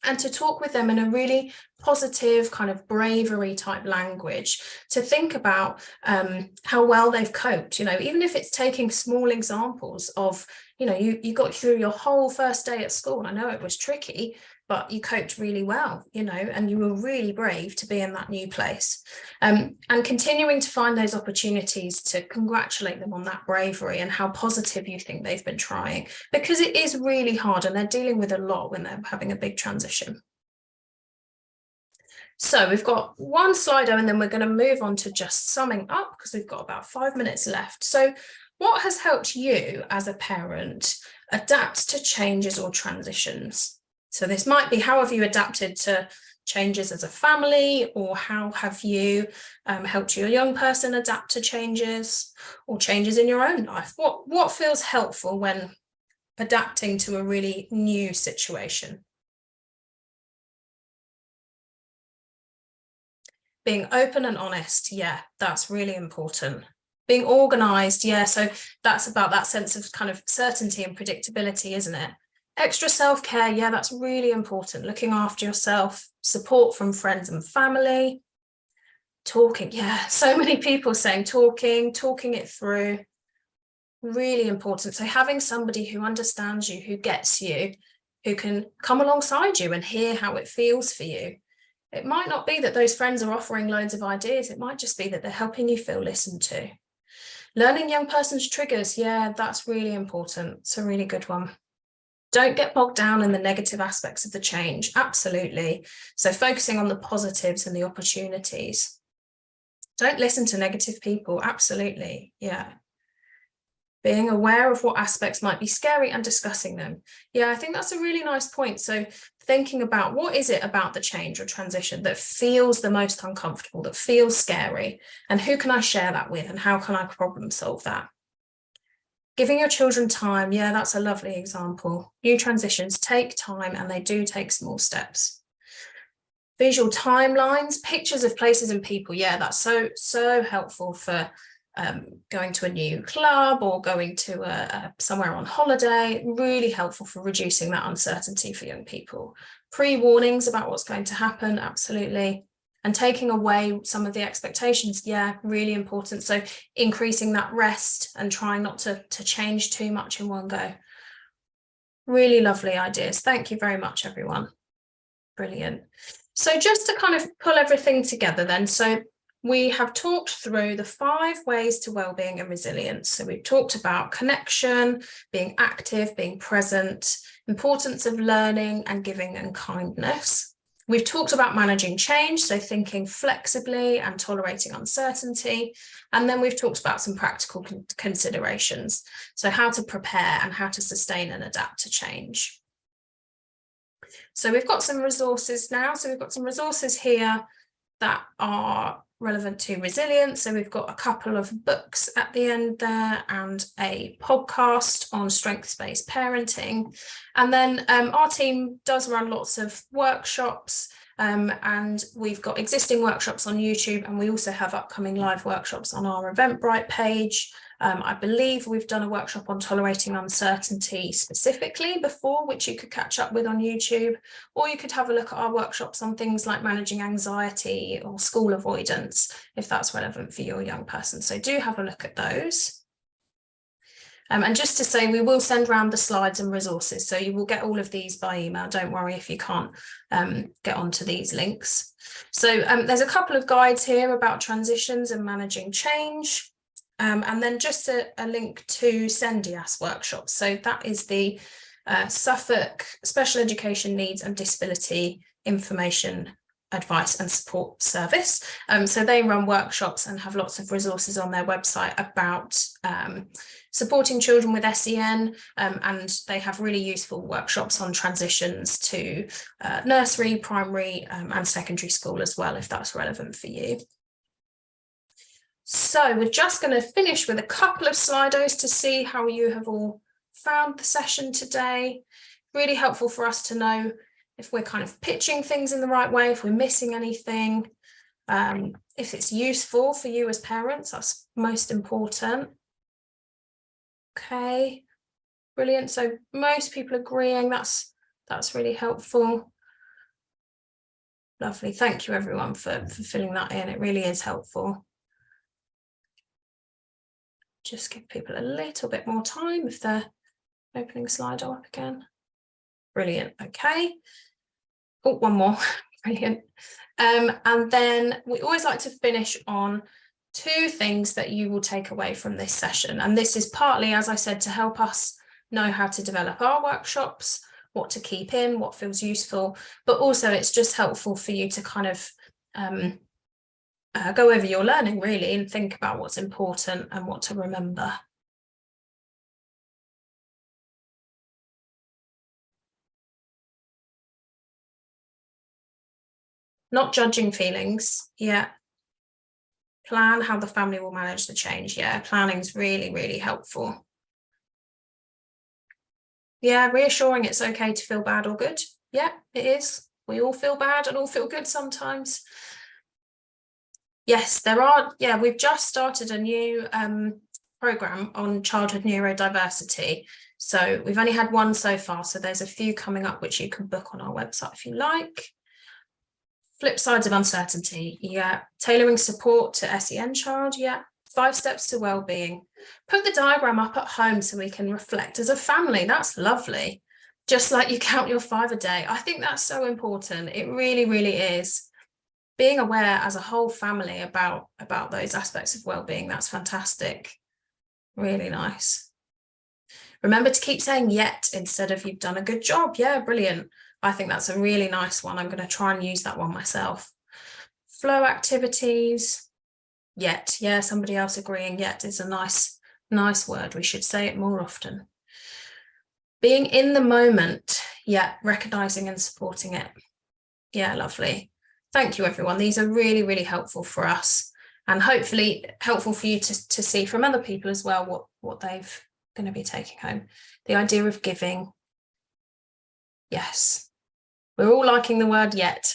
and to talk with them in a really positive kind of bravery type language, to think about how well they've coped, even if it's taking small examples of, you got through your whole first day at school. I know it was tricky, but you coped really well, and you were really brave to be in that new place. And continuing to find those opportunities to congratulate them on that bravery and how positive you think they've been trying, because it is really hard and they're dealing with a lot when they're having a big transition. So we've got one Slido and then we're going to move on to just summing up because we've got about 5 minutes left. So what has helped you as a parent adapt to changes or transitions? So this might be how have you adapted to changes as a family, or how have you helped your young person adapt to changes or changes in your own life? What feels helpful when adapting to a really new situation? Being open and honest, yeah, that's really important. Being organized, yeah, so that's about that sense of kind of certainty and predictability, isn't it? Extra self-care, yeah, that's really important. Looking after yourself, support from friends and family. Talking, yeah, so many people saying talking it through, really important. So having somebody who understands you, who gets you, who can come alongside you and hear how it feels for you. It might not be that those friends are offering loads of ideas. It might just be that they're helping you feel listened to. Learning young person's triggers, yeah, that's really important. It's a really good one. Don't get bogged down in the negative aspects of the change. Absolutely. So focusing on the positives and the opportunities. Don't listen to negative people. Absolutely. Yeah. Being aware of what aspects might be scary and discussing them. Yeah, I think that's a really nice point. So thinking about what is it about the change or transition that feels the most uncomfortable, that feels scary, and who can I share that with, and how can I problem solve that? Giving your children time, yeah, that's a lovely example. New transitions take time and they do take small steps. Visual timelines, pictures of places and people, yeah, that's so helpful for going to a new club or going to somewhere on holiday. Really helpful for reducing that uncertainty for young people. Pre-warnings about what's going to happen, absolutely. And taking away some of the expectations, yeah, really important. So increasing that rest and trying not to change too much in one go. Really lovely ideas. Thank you very much, everyone. Brilliant. So just to kind of pull everything together then, so we have talked through the 5 ways to well-being and resilience. So we've talked about connection, being active, being present, importance of learning and giving and kindness. We've talked about managing change, so thinking flexibly and tolerating uncertainty. And then we've talked about some practical considerations, so how to prepare and how to sustain and adapt to change. So we've got some resources now. So we've got some resources here that are relevant to resilience. So we've got a couple of books at the end there and a podcast on strengths-based parenting. And then our team does run lots of workshops, and we've got existing workshops on YouTube, and we also have upcoming live workshops on our Eventbrite page. I believe we've done a workshop on tolerating uncertainty specifically before, which you could catch up with on YouTube, or you could have a look at our workshops on things like managing anxiety or school avoidance, if that's relevant for your young person. So do have a look at those. And just to say, we will send around the slides and resources, so you will get all of these by email. Don't worry if you can't get onto these links. So there's a couple of guides here about transitions and managing change. and then just a link to SENDIAS workshops. So that is the Suffolk Special Education Needs and Disability Information Advice and Support Service. So they run workshops and have lots of resources on their website about supporting children with SEN, and they have really useful workshops on transitions to nursery, primary and secondary school as well, if that's relevant for you. So we're just going to finish with a couple of Slidos to see how you have all found the session today. Really helpful for us to know if we're kind of pitching things in the right way, if we're missing anything, if it's useful for you as parents, that's most important. Okay, brilliant. So most people agreeing, that's really helpful. Lovely. Thank you everyone for filling that in. It really is helpful. Just give people a little bit more time if they're opening Slido up again. Brilliant. Okay. Oh, one more. Brilliant. And then we always like to finish on 2 things that you will take away from this session. And this is partly, as I said, to help us know how to develop our workshops, what to keep in, what feels useful, but also it's just helpful for you to kind of go over your learning really and think about what's important and what to remember. Not judging feelings, yeah. Plan how the family will manage the change, yeah. Planning is really, really helpful. Yeah, reassuring it's okay to feel bad or good. Yeah, it is. We all feel bad and all feel good sometimes. Yes, there are, yeah, we've just started a new programme on childhood neurodiversity. So we've only had one so far, so there's a few coming up which you can book on our website if you like. Flip sides of uncertainty, yeah. Tailoring support to SEN child, yeah. 5 steps to well-being. Put the diagram up at home so we can reflect as a family. That's lovely. Just like you count your 5 a day. I think that's so important. It really, really is. Being aware as a whole family about those aspects of well-being, that's fantastic. Really nice. Remember to keep saying yet instead of you've done a good job. Yeah, brilliant. I think that's a really nice one. I'm going to try and use that one myself. Flow activities. Yet, yeah, somebody else agreeing. Yet is a nice word. We should say it more often. Being in the moment. Yeah, recognizing and supporting it. Yeah, lovely. Thank you, everyone. These are really, really helpful for us and hopefully helpful for you to see from other people as well what they've going to be taking home. The idea of giving. Yes. We're all liking the word yet.